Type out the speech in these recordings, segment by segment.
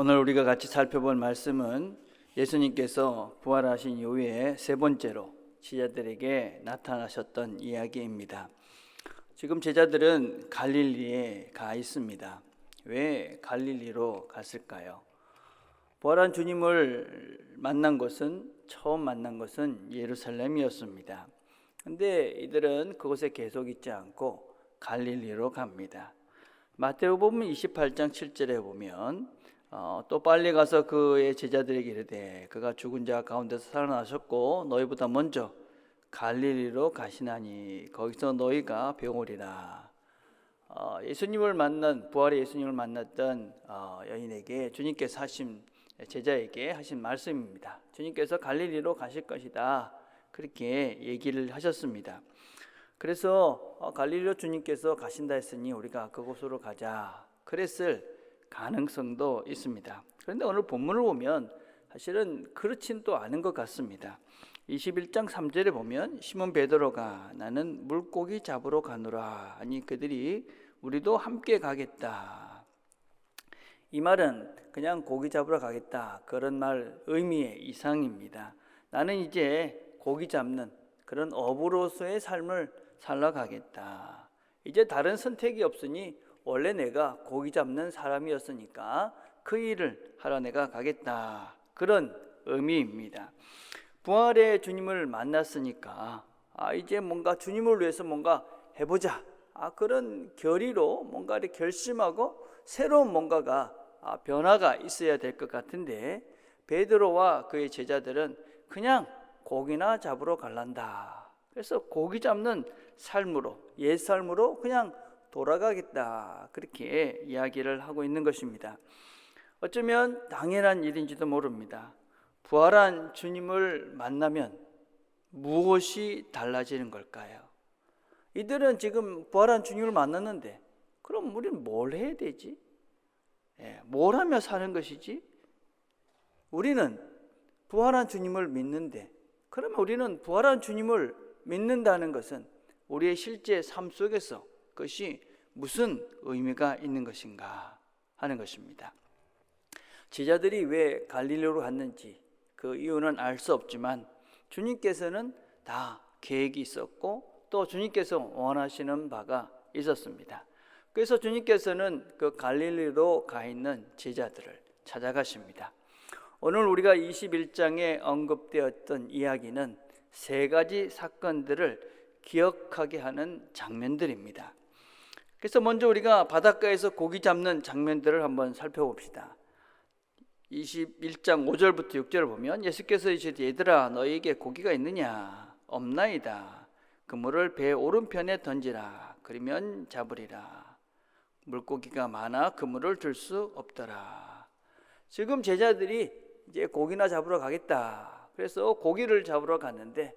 오늘 우리가 같이 살펴볼 말씀은 예수님께서 부활하신 이후에 세 번째로 제자들에게 나타나셨던 이야기입니다. 지금 제자들은 갈릴리에 가 있습니다. 왜 갈릴리로 갔을까요? 부활한 주님을 처음 만난 것은 예루살렘이었습니다. 근데 이들은 그곳에 계속 있지 않고 갈릴리로 갑니다. 마태복음 28장 7절에 보면 또 빨리 가서 그의 제자들에게 이르되 그가 죽은 자 가운데서 살아나셨고 너희보다 먼저 갈릴리로 가시나니 거기서 너희가 배우리라. 부활의 예수님을 만났던 여인에게 주님께서 제자에게 하신 말씀입니다. 주님께서 갈릴리로 가실 것이다, 그렇게 얘기를 하셨습니다. 그래서 갈릴리로 주님께서 가신다 했으니 우리가 그곳으로 가자, 그랬을 가능성도 있습니다. 그런데 오늘 본문을 보면 사실은 그렇진 또 않은 것 같습니다. 21장 3절에 보면 시몬 베드로가 나는 물고기 잡으러 가노라 하니 그들이 우리도 함께 가겠다. 이 말은 그냥 고기 잡으러 가겠다, 그런 말 의미의 이상입니다. 나는 이제 고기 잡는 그런 어부로서의 삶을 살러 가겠다. 이제 다른 선택이 없으니 원래 내가 고기 잡는 사람이었으니까 그 일을 하러 내가 가겠다, 그런 의미입니다. 부활의 주님을 만났으니까 이제 뭔가 주님을 위해서 뭔가 해보자, 그런 결의로 뭔가 이렇게 결심하고 새로운 뭔가가 변화가 있어야 될 것 같은데 베드로와 그의 제자들은 그냥 고기나 잡으러 갈란다. 그래서 고기 잡는 삶으로, 옛 삶으로 그냥 돌아가겠다, 그렇게 이야기를 하고 있는 것입니다. 어쩌면 당연한 일인지도 모릅니다. 부활한 주님을 만나면 무엇이 달라지는 걸까요? 이들은 지금 부활한 주님을 만났는데 그럼 우리는 뭘 해야 되지? 뭘 하며 사는 것이지? 우리는 부활한 주님을 믿는데, 그러면 우리는 부활한 주님을 믿는다는 것은 우리의 실제 삶 속에서 그것이 무슨 의미가 있는 것인가 하는 것입니다. 제자들이 왜 갈릴리로 갔는지 그 이유는 알 수 없지만 주님께서는 다 계획이 있었고 또 주님께서 원하시는 바가 있었습니다. 그래서 주님께서는 그 갈릴리로 가 있는 제자들을 찾아가십니다. 오늘 우리가 21장에 언급되었던 이야기는 세 가지 사건들을 기억하게 하는 장면들입니다. 그래서 먼저 우리가 바닷가에서 고기 잡는 장면들을 한번 살펴봅시다. 21장 5절부터 6절을 보면 예수께서 이르시되 얘들아 너희에게 고기가 있느냐? 없나이다. 그물을 배 오른편에 던지라. 그러면 잡으리라. 물고기가 많아 그물을 들 수 없더라. 지금 제자들이 이제 고기나 잡으러 가겠다. 그래서 고기를 잡으러 갔는데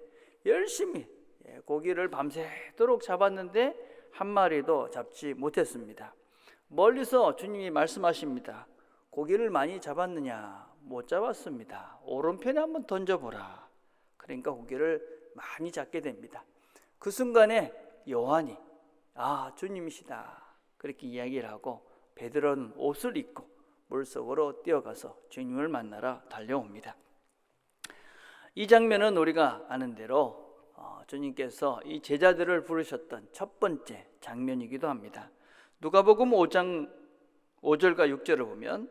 열심히 고기를 밤새도록 잡았는데 한 마리도 잡지 못했습니다. 멀리서 주님이 말씀하십니다. 고기를 많이 잡았느냐? 못 잡았습니다. 오른편에 한번 던져보라. 그러니까 고기를 많이 잡게 됩니다. 그 순간에 요한이 주님이시다, 그렇게 이야기를 하고 베드로는 옷을 입고 물속으로 뛰어가서 주님을 만나러 달려옵니다. 이 장면은 우리가 아는 대로 주님께서 이 제자들을 부르셨던 첫 번째 장면이기도 합니다. 누가복음 5장 5절과 6절을 보면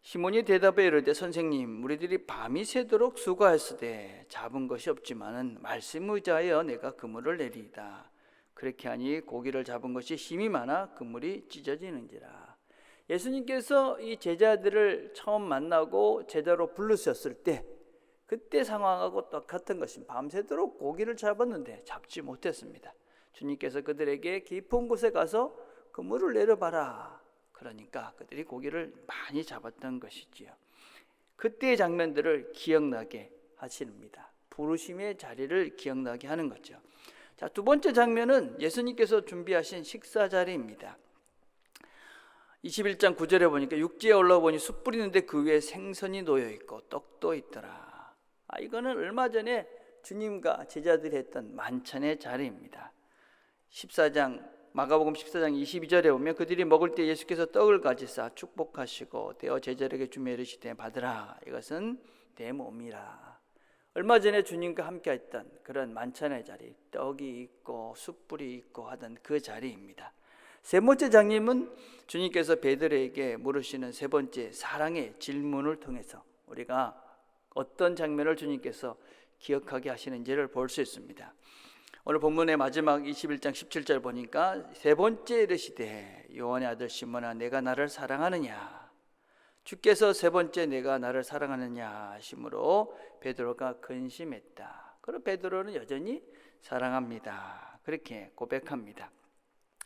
시몬이 대답해 이르되 선생님 우리들이 밤이 새도록 수고하였으되 잡은 것이 없지만은 말씀 의지하여 내가 그물을 내리이다. 그렇게 하니 고기를 잡은 것이 힘이 많아 그물이 찢어지는지라. 예수님께서 이 제자들을 처음 만나고 제자로 부르셨을 때 그때 상황하고 똑같은 것입니다. 밤새도록 고기를 잡았는데 잡지 못했습니다. 주님께서 그들에게 깊은 곳에 가서 그물을 내려봐라. 그러니까 그들이 고기를 많이 잡았던 것이지요. 그때의 장면들을 기억나게 하십니다. 부르심의 자리를 기억나게 하는 거죠. 자, 두 번째 장면은 예수님께서 준비하신 식사 자리입니다. 21장 9절에 보니까 육지에 올라보니 숯 뿌리는데 그 위에 생선이 놓여있고 떡도 있더라. 이거는 얼마 전에 주님과 제자들이 했던 만찬의 자리입니다. 14장 마가복음 14장 22절에 보면 그들이 먹을 때 예수께서 떡을 가지사 축복하시고 떼어 제자들에게 주며 이르시되 받으라, 이것은 내 몸이라. 얼마 전에 주님과 함께 했던 그런 만찬의 자리, 떡이 있고 숯불이 있고 하던 그 자리입니다. 세 번째 장면은 주님께서 베드로에게 물으시는 세 번째 사랑의 질문을 통해서 우리가 어떤 장면을 주님께서 기억하게 하시는지를 볼 수 있습니다. 오늘 본문의 마지막 21장 17절 보니까 세 번째 이르시되 요한의 아들 시몬아 내가 나를 사랑하느냐, 주께서 세 번째 내가 나를 사랑하느냐 하심으로 베드로가 근심했다. 그리고 베드로는 여전히 사랑합니다, 그렇게 고백합니다.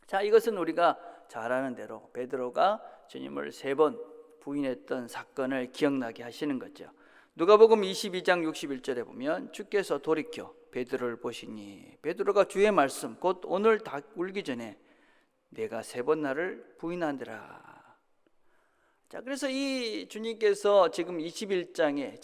자, 이것은 우리가 잘 아는 대로 베드로가 주님을 세 번 부인했던 사건을 기억나게 하시는 거죠. 누가복음 22장 61절에 보면 주께서 돌이켜 베드로를 보시니 베드로가 주의 말씀 곧 오늘 닭 울기 전에 내가 세 번 나를 부인하더라. 자, 그래서 이 주님께서 지금 21장에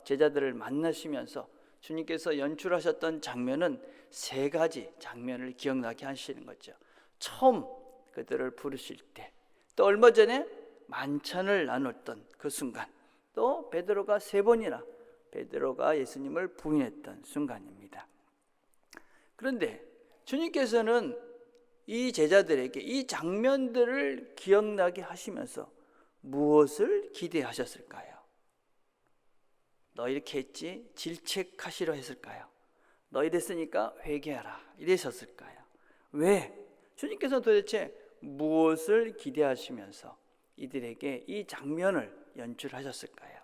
제자들을 만나시면서 주님께서 연출하셨던 장면은 세 가지 장면을 기억나게 하시는 거죠. 처음 그들을 부르실 때, 또 얼마 전에 만찬을 나눴던 그 순간, 또 베드로가 세 번이나 베드로가 예수님을 부인했던 순간입니다. 그런데 주님께서는 이 제자들에게 이 장면들을 기억나게 하시면서 무엇을 기대하셨을까요? 너 이렇게 했지? 질책하시려 했을까요? 너 이랬으니까 회개하라 이러셨을까요? 왜? 주님께서 도대체 무엇을 기대하시면서 이들에게 이 장면을 연출하셨을까요?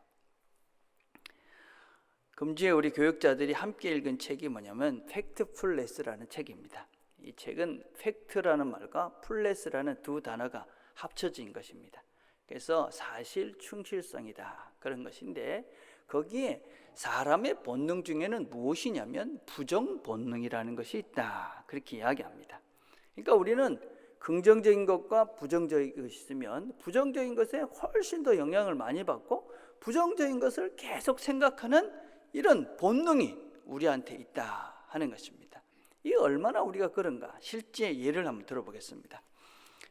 금주에 우리 교육자들이 함께 읽은 책이 뭐냐면 팩트풀레스라는 책입니다. 이 책은 팩트라는 말과 풀레스라는 두 단어가 합쳐진 것입니다. 그래서 사실 충실성이다 그런 것인데, 거기에 사람의 본능 중에는 무엇이냐면 부정 본능이라는 것이 있다 그렇게 이야기합니다. 그러니까 우리는 긍정적인 것과 부정적인 것이 있으면 부정적인 것에 훨씬 더 영향을 많이 받고 부정적인 것을 계속 생각하는 이런 본능이 우리한테 있다 하는 것입니다. 이게 얼마나 우리가 그런가 실제 예를 한번 들어보겠습니다.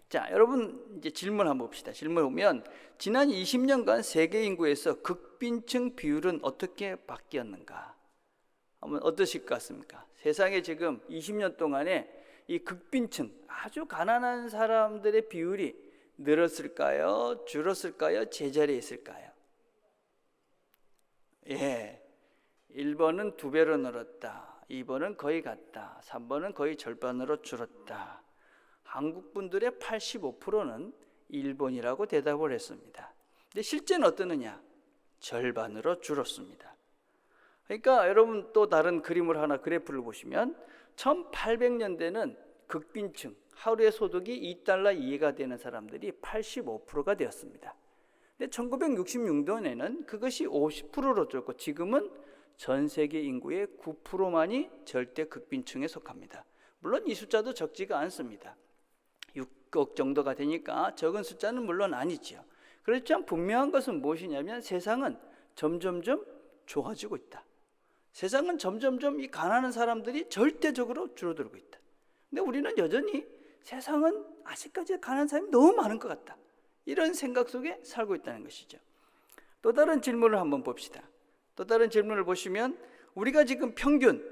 자, 여러분 이제 질문 한번 봅시다. 질문 보면 지난 20년간 세계 인구에서 극빈층 비율은 어떻게 바뀌었는가? 한번 어떠실 것 같습니까? 세상에 지금 20년 동안에 이 극빈층, 아주 가난한 사람들의 비율이 늘었을까요? 줄었을까요? 제자리에 있을까요? 예, 1번은 2배로 늘었다, 2번은 거의 같다, 3번은 거의 절반으로 줄었다. 한국 분들의 85%는 1번이라고 대답을 했습니다. 근데 실제는 어떠느냐? 절반으로 줄었습니다. 그러니까 여러분 또 다른 그림을 하나, 그래프를 보시면 1800년대는 극빈층, 하루의 소득이 $2 이하가 되는 사람들이 85%가 되었습니다. 근데 1966년에는 그것이 50%로 줄고 지금은 전 세계 인구의 9%만이 절대 극빈층에 속합니다. 물론 이 숫자도 적지가 않습니다. 6억 정도가 되니까 적은 숫자는 물론 아니죠. 그렇지만 분명한 것은 무엇이냐면 세상은 점점점 좋아지고 있다. 세상은 점점점 이 가난한 사람들이 절대적으로 줄어들고 있다. 근데 우리는 여전히 세상은 아직까지 가난한 사람이 너무 많은 것 같다, 이런 생각 속에 살고 있다는 것이죠. 또 다른 질문을 한번 봅시다. 또 다른 질문을 보시면 우리가 지금 평균,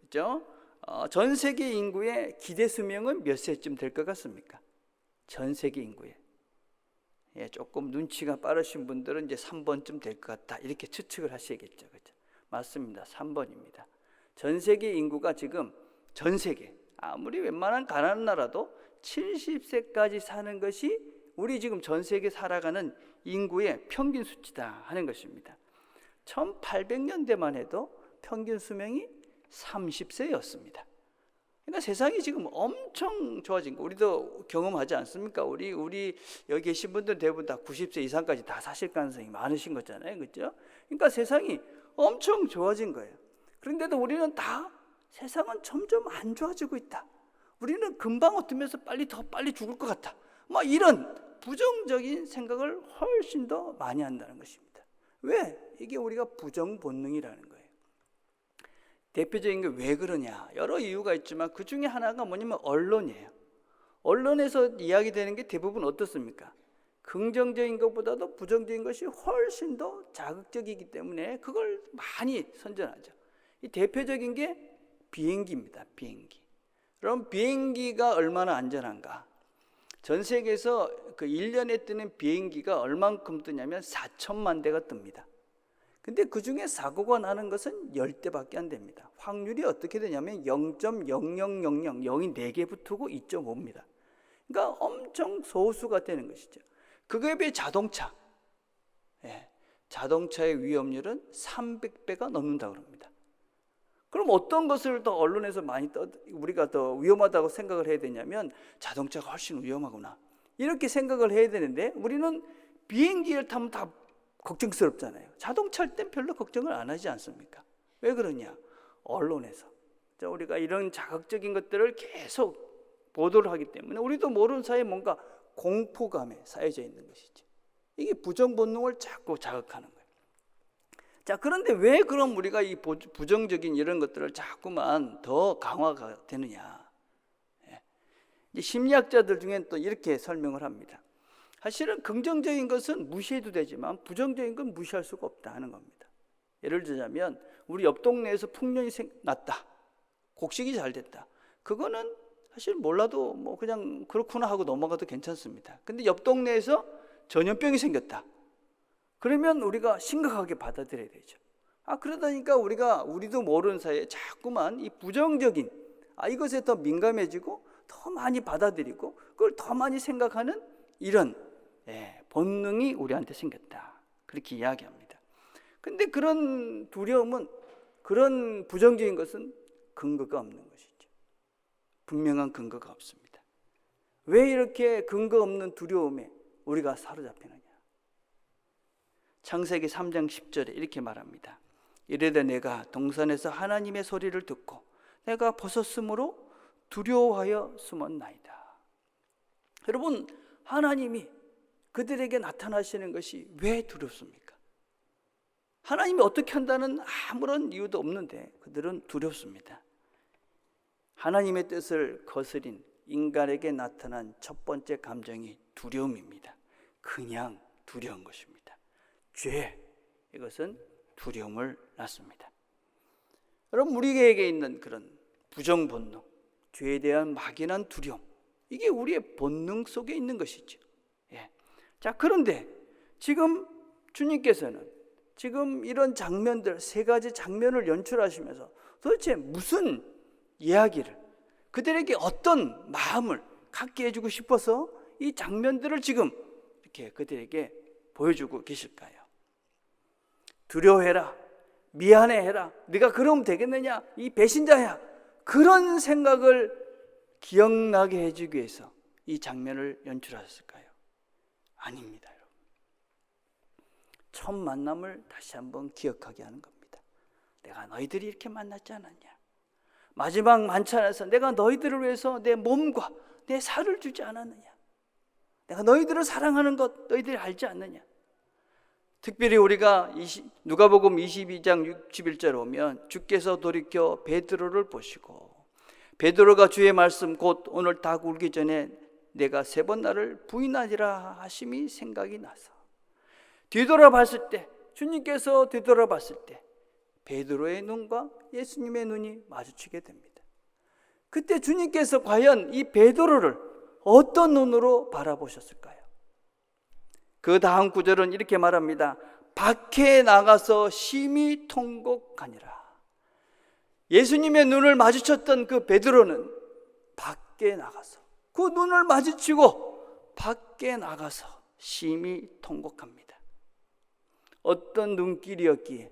그렇죠? 전 세계 인구의 기대 수명은 몇 세쯤 될 것 같습니까? 전 세계 인구에. 예, 조금 눈치가 빠르신 분들은 이제 3번쯤 될 것 같다 이렇게 추측을 하셔야겠죠. 그렇죠? 맞습니다. 3번입니다. 전 세계 인구가 지금 전 세계 아무리 웬만한 가난한 나라도 70세까지 사는 것이 우리 지금 전 세계 살아가는 인구의 평균 수치다 하는 것입니다. 1800년대만 해도 평균 수명이 30세였습니다. 그러니까 세상이 지금 엄청 좋아진 거 우리도 경험하지 않습니까? 우리 여기 계신 분들 대부분 다 90세 이상까지 다 사실 가능성이 많으신 거잖아요, 그렇죠? 그러니까 세상이 엄청 좋아진 거예요. 그런데도 우리는 다 세상은 점점 안 좋아지고 있다. 우리는 금방 어쩌면서 더 빨리 죽을 것 같아. 막 이런 부정적인 생각을 훨씬 더 많이 한다는 것입니다. 왜? 이게 우리가 부정 본능이라는 거예요. 대표적인 게 왜 그러냐? 여러 이유가 있지만 그 중에 하나가 뭐냐면 언론이에요. 언론에서 이야기되는 게 대부분 어떻습니까? 긍정적인 것보다도 부정적인 것이 훨씬 더 자극적이기 때문에 그걸 많이 선전하죠. 이 대표적인 게 비행기입니다. 비행기. 그럼 비행기가 얼마나 안전한가? 전 세계에서 그 1년에 뜨는 비행기가 얼만큼 뜨냐면 4천만 대가 뜹니다. 근데 그 중에 사고가 나는 것은 10대밖에 안 됩니다. 확률이 어떻게 되냐면 0.0000 0이 4개 붙고 2.5입니다. 그러니까 엄청 소수가 되는 것이죠. 그거에 비해 자동차, 자동차의 위험률은 300배가 넘는다고 합니다. 그럼 어떤 것을 더 언론에서 많이 우리가 더 위험하다고 생각을 해야 되냐면 자동차가 훨씬 위험하구나 이렇게 생각을 해야 되는데 우리는 비행기를 타면 다 걱정스럽잖아요. 자동차일 땐 별로 걱정을 안 하지 않습니까? 왜 그러냐? 언론에서 우리가 이런 자극적인 것들을 계속 보도를 하기 때문에 우리도 모르는 사이에 뭔가 공포감에 쌓여져 있는 것이죠. 이게 부정 본능을 자꾸 자극하는 거예요. 자, 그런데 왜 그럼 우리가 이 부정적인 이런 것들을 자꾸만 더 강화가 되느냐? 이제 심리학자들 중에는 또 이렇게 설명을 합니다. 사실은 긍정적인 것은 무시해도 되지만 부정적인 건 무시할 수가 없다는 겁니다. 예를 들자면 우리 옆 동네에서 풍년이 났다, 곡식이 잘 됐다. 그거는 사실 몰라도 뭐 그냥 그렇구나 하고 넘어가도 괜찮습니다. 근데 옆 동네에서 전염병이 생겼다. 그러면 우리가 심각하게 받아들여야 되죠. 그러다니까 우리도 모르는 사이에 자꾸만 이 부정적인 이것에 더 민감해지고 더 많이 받아들이고 그걸 더 많이 생각하는 이런 본능이 우리한테 생겼다. 그렇게 이야기합니다. 근데 그런 두려움은, 그런 부정적인 것은 근거가 없는 것이죠. 분명한 근거가 없습니다. 왜 이렇게 근거 없는 두려움에 우리가 사로잡히느냐? 창세기 3장 10절에 이렇게 말합니다. 이르되 내가 동산에서 하나님의 소리를 듣고 내가 벗었으므로 두려워하여 숨었나이다. 여러분, 하나님이 그들에게 나타나시는 것이 왜 두렵습니까? 하나님이 어떻게 한다는 아무런 이유도 없는데 그들은 두렵습니다. 하나님의 뜻을 거스린 인간에게 나타난 첫 번째 감정이 두려움입니다. 그냥 두려운 것입니다. 죄, 이것은 두려움을 낳습니다. 여러분, 우리에게 있는 그런 부정 본능, 죄에 대한 막연한 두려움, 이게 우리의 본능 속에 있는 것이죠. 자, 그런데 지금 주님께서는 지금 이런 장면들, 세 가지 장면을 연출하시면서 도대체 무슨 이야기를, 그들에게 어떤 마음을 갖게 해주고 싶어서 이 장면들을 지금 이렇게 그들에게 보여주고 계실까요? 두려워해라, 미안해해라, 네가 그러면 되겠느냐, 이 배신자야, 그런 생각을 기억나게 해주기 위해서 이 장면을 연출하셨을까요? 아닙니다, 여러분. 첫 만남을 다시 한번 기억하게 하는 겁니다. 내가 너희들이 이렇게 만났지 않았냐? 마지막 만찬에서 내가 너희들을 위해서 내 몸과 내 살을 주지 않았느냐? 내가 너희들을 사랑하는 것 너희들이 알지 않느냐? 특별히 우리가 누가복음 22장 61절에 오면 주께서 돌이켜 베드로를 보시고 베드로가 주의 말씀 곧 오늘 닭 울기 전에 내가 3번 나를 부인하리라 하심이 생각이 나서 뒤돌아봤을 때, 주님께서 뒤돌아봤을 때 베드로의 눈과 예수님의 눈이 마주치게 됩니다. 그때 주님께서 과연 이 베드로를 어떤 눈으로 바라보셨을까요? 그 다음 구절은 이렇게 말합니다. 밖에 나가서 심히 통곡하니라. 예수님의 눈을 마주쳤던 그 베드로는 밖에 나가서 그 눈을 마주치고 밖에 나가서 심히 통곡합니다. 어떤 눈길이었기에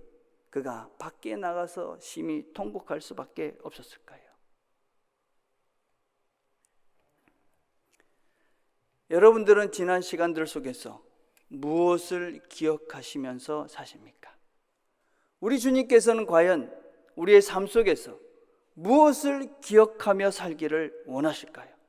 그가 밖에 나가서 심히 통곡할 수밖에 없었을까요? 여러분들은 지난 시간들 속에서 무엇을 기억하시면서 사십니까? 우리 주님께서는 과연 우리의 삶 속에서 무엇을 기억하며 살기를 원하실까요?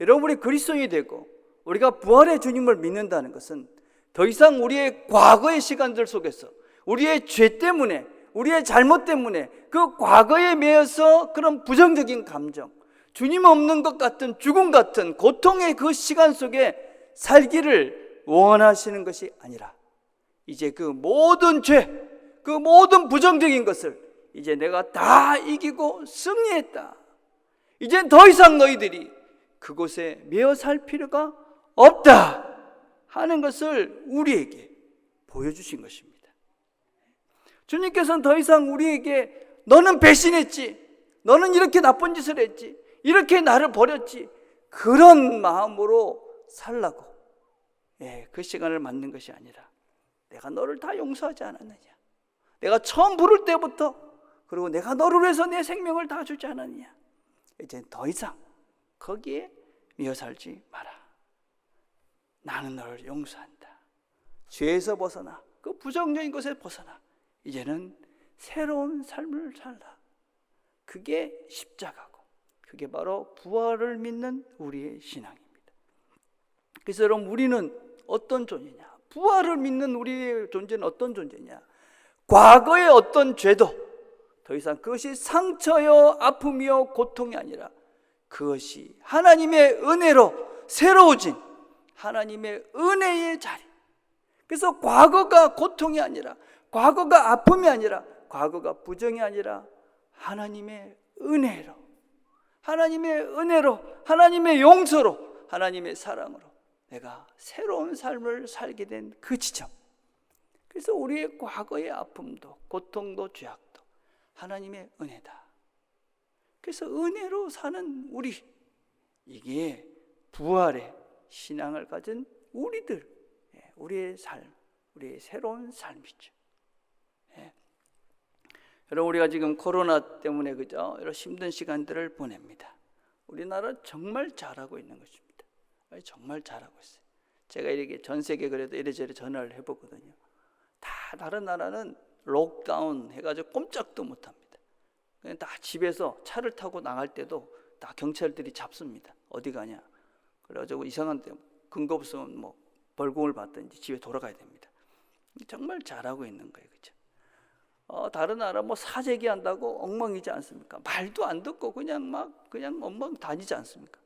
여러분, 우리 그리스도인이 되고 우리가 부활의 주님을 믿는다는 것은 더 이상 우리의 과거의 시간들 속에서 우리의 죄 때문에, 우리의 잘못 때문에 그 과거에 매여서 그런 부정적인 감정, 주님 없는 것 같은 죽음 같은 고통의 그 시간 속에 살기를 원하시는 것이 아니라 이제 그 모든 죄, 그 모든 부정적인 것을 이제 내가 다 이기고 승리했다. 이젠 더 이상 너희들이 그곳에 매어 살 필요가 없다 하는 것을 우리에게 보여주신 것입니다. 주님께서는 더 이상 우리에게 너는 배신했지, 너는 이렇게 나쁜 짓을 했지, 이렇게 나를 버렸지, 그런 마음으로 살라고 그 시간을 만든 것이 아니라 내가 너를 다 용서하지 않았느냐, 내가 처음 부를 때부터, 그리고 내가 너를 위해서 내 생명을 다 주지 않았느냐, 이제 더 이상 거기에 미어 살지 마라. 나는 너를 용서한다. 죄에서 벗어나, 그 부정적인 것에 벗어나 이제는 새로운 삶을 살라. 그게 십자가고, 그게 바로 부활을 믿는 우리의 신앙입니다. 그래서 여러분, 우리는 어떤 존재냐? 부활을 믿는 우리의 존재는 어떤 존재냐? 과거의 어떤 죄도 더 이상 그것이 상처요 아픔이요 고통이 아니라 그것이 하나님의 은혜로 새로워진 하나님의 은혜의 자리. 그래서 과거가 고통이 아니라, 과거가 아픔이 아니라, 과거가 부정이 아니라 하나님의 은혜로, 하나님의 은혜로, 하나님의 용서로, 하나님의 사랑으로 내가 새로운 삶을 살게 된 그 지점. 그래서 우리의 과거의 아픔도 고통도 죄악도 하나님의 은혜다. 그래서 은혜로 사는 우리, 이게 부활의 신앙을 가진 우리들, 우리의 삶, 우리의 새로운 삶이죠. 여러분, 우리가 지금 코로나 때문에 그죠? 여러 힘든 시간들을 보냅니다. 우리나라 정말 잘하고 있는 것입니다. 정말 잘하고 있어요. 제가 이렇게 전 세계 그래도 이래저래 전화를 해보거든요. 다 다른 나라는 록다운 해가지고 꼼짝도 못합니다. 그냥 다 집에서 차를 타고 나갈 때도 다 경찰들이 잡습니다. 어디 가냐? 그래가지고 이상한 데 근거 없으면 뭐 벌금을 받든지 집에 돌아가야 됩니다. 정말 잘하고 있는 거예요, 그렇죠? 다른 나라 뭐 사재기 한다고 엉망이지 않습니까? 말도 안 듣고 그냥 엉망 다니지 않습니까?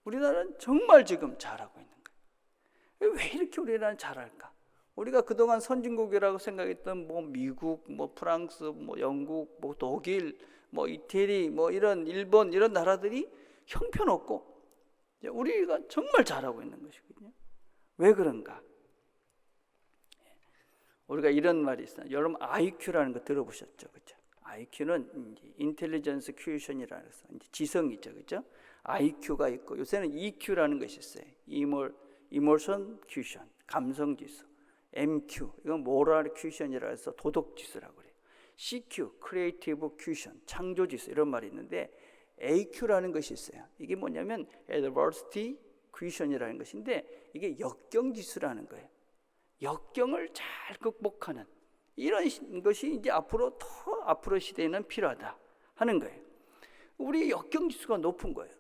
우리나라는 정말 지금 잘하고 있는 거예요. 왜 이렇게 우리나라는 잘할까? 우리가 그동안 선진국이라고 생각했던 뭐 미국, 뭐 프랑스, 뭐 영국, 뭐 독일, 뭐 이태리, 뭐 이런 일본 이런 나라들이 형편없고 우리가 정말 잘하고 있는 것이거든요. 왜 그런가? 우리가 이런 말이 있어요. 여러분 IQ라는 거 들어보셨죠, 그렇죠? IQ는 인텔리전스 퀴션이라는 해서 지성이죠, 그렇죠? IQ가 있고 요새는 EQ라는 것이 있어요. 이모션 퀴션, 감성 지수. MQ, 이건 모럴 퀴션이라 해서 도덕 지수라고 그래요. CQ, 크리에이티브 퀴션, 창조 지수 이런 말이 있는데 AQ라는 것이 있어요. 이게 뭐냐면 adversity 퀴션이라는 것인데 이게 역경 지수라는 거예요. 역경을 잘 극복하는 이런 것이 이제 앞으로 시대에는 필요하다 하는 거예요. 우리 역경 지수가 높은 거예요.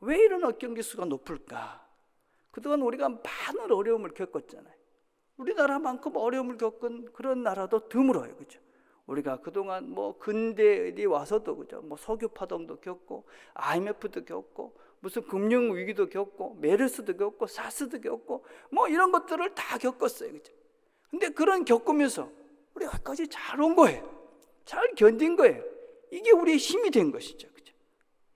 왜 이런 역경 지수가 높을까? 그동안 우리가 많은 어려움을 겪었잖아요. 우리나라만큼 어려움을 겪은 그런 나라도 드물어요, 그죠? 우리가 그동안 뭐 근대에 와서도 그죠? 뭐 석유 파동도 겪고 IMF도 겪고 무슨 금융 위기도 겪고 메르스도 겪고 사스도 겪고 뭐 이런 것들을 다 겪었어요, 그죠? 근데 그런 겪으면서 우리 여기까지 잘 온 거예요. 잘 견딘 거예요. 이게 우리의 힘이 된 것이죠, 그죠?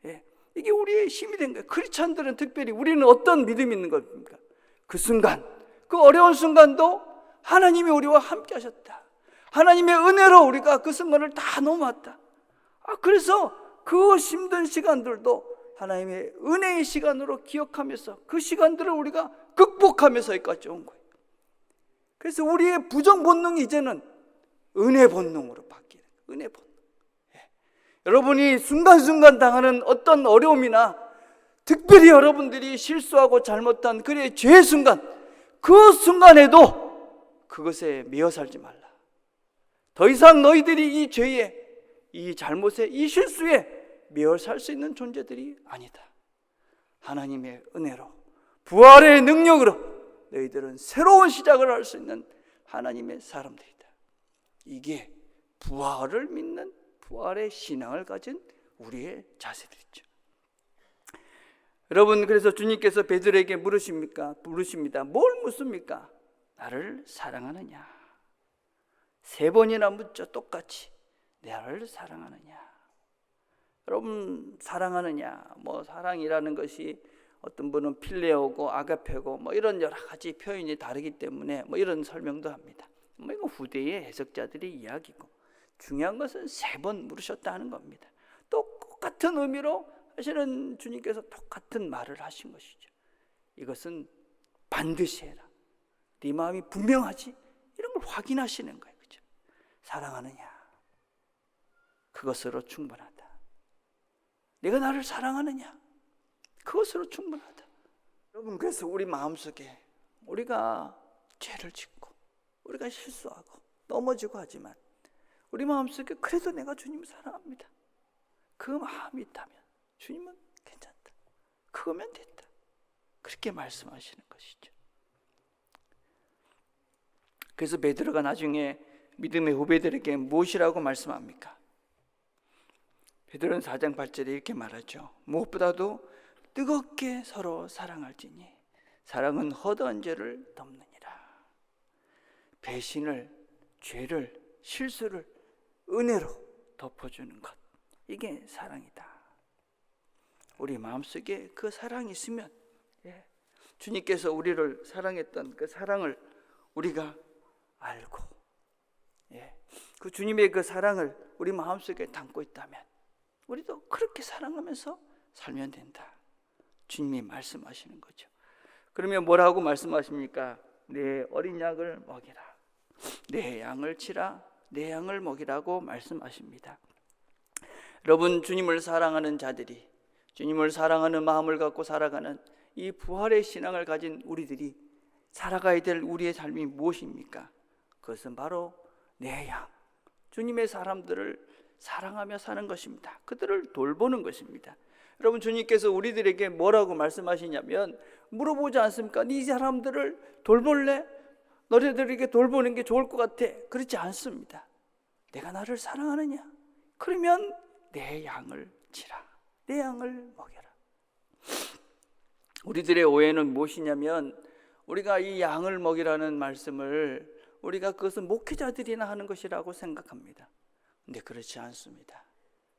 예, 이게 우리의 힘이 된 거예요. 크리스찬들은 특별히 우리는 어떤 믿음이 있는 겁니까? 그 순간, 그 어려운 순간도 하나님이 우리와 함께 하셨다. 하나님의 은혜로 우리가 그 순간을 다 넘어왔다. 그래서 그 힘든 시간들도 하나님의 은혜의 시간으로 기억하면서 그 시간들을 우리가 극복하면서 여기까지 온 거예요. 그래서 우리의 부정 본능이 이제는 은혜 본능으로 바뀌는 거예요. 은혜 본능. 여러분이 순간순간 당하는 어떤 어려움이나 특별히 여러분들이 실수하고 잘못한 그의 죄의 순간, 그 순간에도 그것에 매여 살지 말라. 더 이상 너희들이 이 죄에, 이 잘못에, 이 실수에 매여 살 수 있는 존재들이 아니다. 하나님의 은혜로, 부활의 능력으로 너희들은 새로운 시작을 할 수 있는 하나님의 사람들이다. 이게 부활을 믿는, 부활의 신앙을 가진 우리의 자세들이죠. 여러분, 그래서 주님께서 베드로에게 물으십니다. 뭘 묻습니까? 나를 사랑하느냐? 3번이나 묻죠. 똑같이. 나를 사랑하느냐? 여러분, 사랑하느냐? 사랑이라는 것이 어떤 분은 필레오고 아가페고 이런 여러 가지 표현이 다르기 때문에 이런 설명도 합니다. 이거 후대의 해석자들의 이야기고, 중요한 것은 3번 물으셨다는 겁니다. 똑같은 의미로 사실은 주님께서 똑같은 말을 하신 것이죠. 이것은 반드시 해라. 네 마음이 분명하지? 이런 걸 확인하시는 거예요. 그렇죠? 사랑하느냐? 그것으로 충분하다. 내가 나를 사랑하느냐? 그것으로 충분하다. 여러분, 그래서 우리 마음속에 우리가 죄를 짓고 우리가 실수하고 넘어지고 하지만 우리 마음속에 그래도 내가 주님을 사랑합니다. 그 마음이 있다면 주님은 괜찮다. 그거면 됐다. 그렇게 말씀하시는 것이죠. 그래서 베드로가 나중에 믿음의 후배들에게 무엇이라고 말씀합니까? 베드로는 4장 8절에 이렇게 말하죠. 무엇보다도 뜨겁게 서로 사랑할지니 사랑은 허다한 죄를 덮느니라. 배신을, 죄를, 실수를 은혜로 덮어주는 것, 이게 사랑이다. 우리 마음속에 그 사랑이 있으면 주님께서 우리를 사랑했던 그 사랑을 우리가 알고 그 주님의 그 사랑을 우리 마음속에 담고 있다면 우리도 그렇게 사랑하면서 살면 된다. 주님이 말씀하시는 거죠. 그러면 뭐라고 말씀하십니까? 내 어린 양을 먹이라. 내 양을 치라. 내 양을 먹이라고 말씀하십니다. 여러분, 주님을 사랑하는 자들이, 주님을 사랑하는 마음을 갖고 살아가는 이 부활의 신앙을 가진 우리들이 살아가야 될 우리의 삶이 무엇입니까? 그것은 바로 내 양, 주님의 사람들을 사랑하며 사는 것입니다. 그들을 돌보는 것입니다. 여러분, 주님께서 우리들에게 뭐라고 말씀하시냐면 물어보지 않습니까? 네 사람들을 돌볼래? 너희들에게 돌보는 게 좋을 것 같아. 그렇지 않습니다. 내가 나를 사랑하느냐? 그러면 내 양을 치라. 내 양을 먹여라. 우리들의 오해는 무엇이냐면 우리가 이 양을 먹이라는 말씀을 우리가 그것은 목회자들이나 하는 것이라고 생각합니다. 근데 그렇지 않습니다.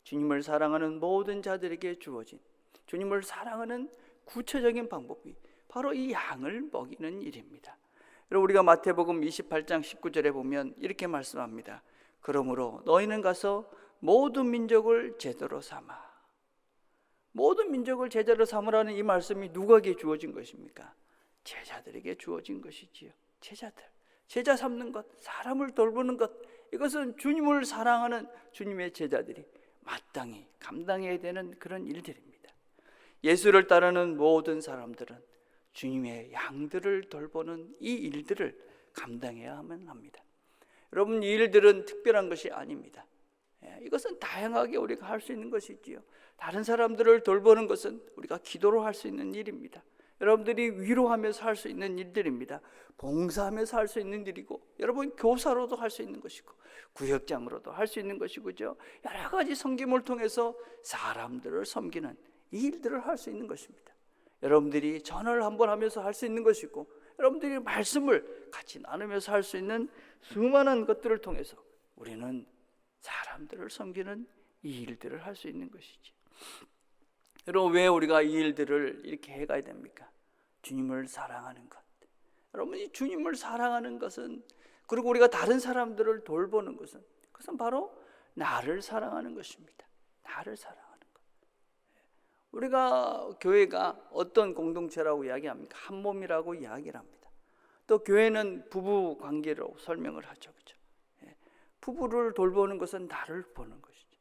주님을 사랑하는 모든 자들에게 주어진 주님을 사랑하는 구체적인 방법이 바로 이 양을 먹이는 일입니다. 여러분, 우리가 마태복음 28장 19절에 보면 이렇게 말씀합니다. 그러므로 너희는 가서 모든 민족을 제자로 삼아. 모든 민족을 제자로 삼으라는 이 말씀이 누구에게 주어진 것입니까? 제자들에게 주어진 것이지요. 제자들, 제자 삼는 것, 사람을 돌보는 것, 이것은 주님을 사랑하는 주님의 제자들이 마땅히 감당해야 되는 그런 일들입니다. 예수를 따르는 모든 사람들은 주님의 양들을 돌보는 이 일들을 감당해야만 합니다. 여러분, 이 일들은 특별한 것이 아닙니다. 이것은 다양하게 우리가 할 수 있는 것이지요. 다른 사람들을 돌보는 것은 우리가 기도로 할 수 있는 일입니다. 여러분들이 위로하면서 할 수 있는 일들입니다. 봉사하면서 할 수 있는 일이고, 여러분 교사로도 할 수 있는 것이고, 구역장으로도 할 수 있는 것이고, 여러 가지 섬김을 통해서 사람들을 섬기는 이 일들을 할 수 있는 것입니다. 여러분들이 전화를 한번 하면서 할 수 있는 것이고, 여러분들이 말씀을 같이 나누면서 할 수 있는 수많은 것들을 통해서 우리는 사람들을 섬기는 이 일들을 할 수 있는 것이지. 여러분, 왜 우리가 이 일들을 이렇게 해가야 됩니까? 주님을 사랑하는 것. 여러분, 이 주님을 사랑하는 것은, 그리고 우리가 다른 사람들을 돌보는 것은, 그것은 바로 나를 사랑하는 것입니다. 나를 사랑하는 것. 우리가 교회가 어떤 공동체라고 이야기합니까? 한 몸이라고 이야기를 합니다. 또 교회는 부부 관계로 설명을 하죠. 그렇죠? 부부를 돌보는 것은 나를 보는 것이죠.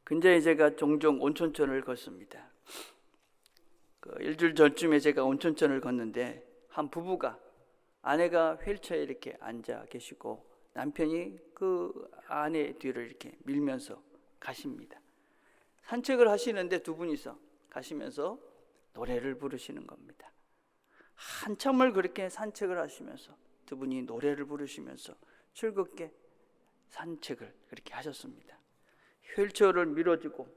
근데 제가 종종 온천천을 걷습니다. 일주일 전쯤에 제가 온천천을 걷는데 한 부부가, 아내가 휠체어에 이렇게 앉아 계시고 남편이 그 아내 뒤를 이렇게 밀면서 가십니다. 산책을 하시는데 두 분이서 가시면서 노래를 부르시는 겁니다. 한참을 그렇게 산책을 하시면서 두 분이 노래를 부르시면서 즐겁게 산책을 그렇게 하셨습니다. 휠체어를 밀어주고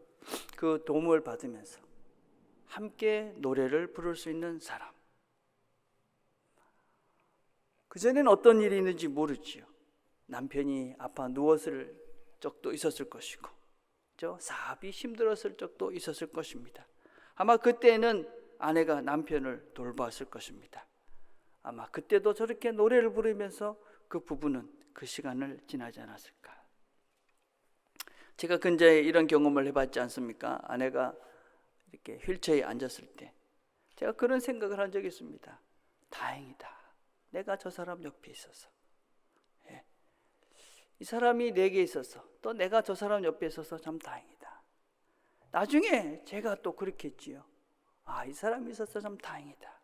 그 도움을 받으면서 함께 노래를 부를 수 있는 사람. 그전에는 어떤 일이 있는지 모르지요. 남편이 아파 누웠을 적도 있었을 것이고, 사업이 힘들었을 적도 있었을 것입니다. 아마 그때는 아내가 남편을 돌봤을 것입니다. 아마 그때도 저렇게 노래를 부르면서 그 부부는 그 시간을 지나지 않았을까. 제가 근자에 이런 경험을 해봤지 않습니까? 아내가 이렇게 휠체어에 앉았을 때 제가 그런 생각을 한 적이 있습니다. 다행이다. 내가 저 사람 옆에 있어서. 이 사람이 내게 있어서, 또 내가 저 사람 옆에 있어서 참 다행이다. 나중에 제가 또 그렇게 했지요. 이 사람이 있어서 참 다행이다.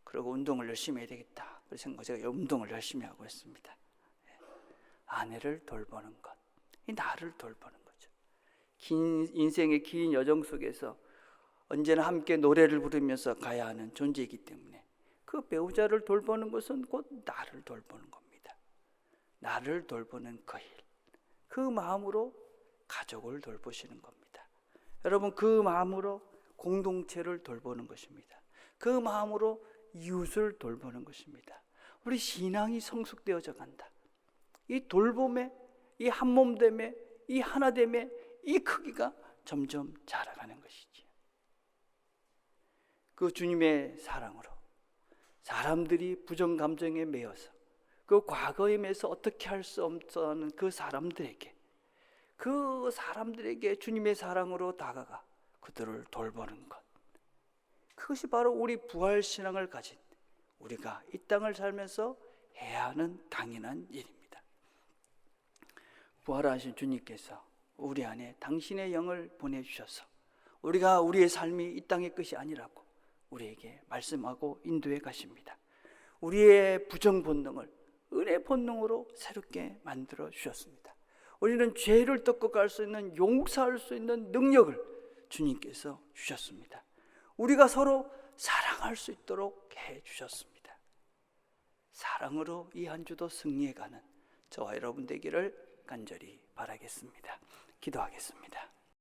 그리고 운동을 열심히 해야 되겠다. 그래서 제가 운동을 열심히 하고 있습니다. 아내를 돌보는 것, 이 나를 돌보는 거죠. 긴 인생의 긴 여정 속에서 언제나 함께 노래를 부르면서 가야 하는 존재이기 때문에 그 배우자를 돌보는 것은 곧 나를 돌보는 겁니다. 나를 돌보는 그 일, 그 마음으로 가족을 돌보시는 겁니다. 여러분, 그 마음으로 공동체를 돌보는 것입니다. 그 마음으로 이웃을 돌보는 것입니다. 우리 신앙이 성숙되어져 간다. 이 돌봄에, 이 한몸됨에, 이 하나됨에 이 크기가 점점 자라가는 것이지요. 그 주님의 사랑으로 사람들이 부정 감정에 매여서 그 과거에 매여서 어떻게 할 수 없는 그 사람들에게 주님의 사랑으로 다가가 그들을 돌보는 것, 그것이 바로 우리 부활신앙을 가진 우리가 이 땅을 살면서 해야 하는 당연한 일입니다. 부활하신 주님께서 우리 안에 당신의 영을 보내주셔서 우리가 우리의 삶이 이 땅의 끝이 아니라고 우리에게 말씀하고 인도해 가십니다. 우리의 부정 본능을 은혜 본능으로 새롭게 만들어 주셨습니다. 우리는 죄를 덮고 갈 수 있는, 용서할 수 있는 능력을 주님께서 주셨습니다. 우리가 서로 사랑할 수 있도록 해 주셨습니다. 사랑으로 이 한 주도 승리해가는 저와 여러분 되기를 간절히 바라겠습니다. 기도하겠습니다.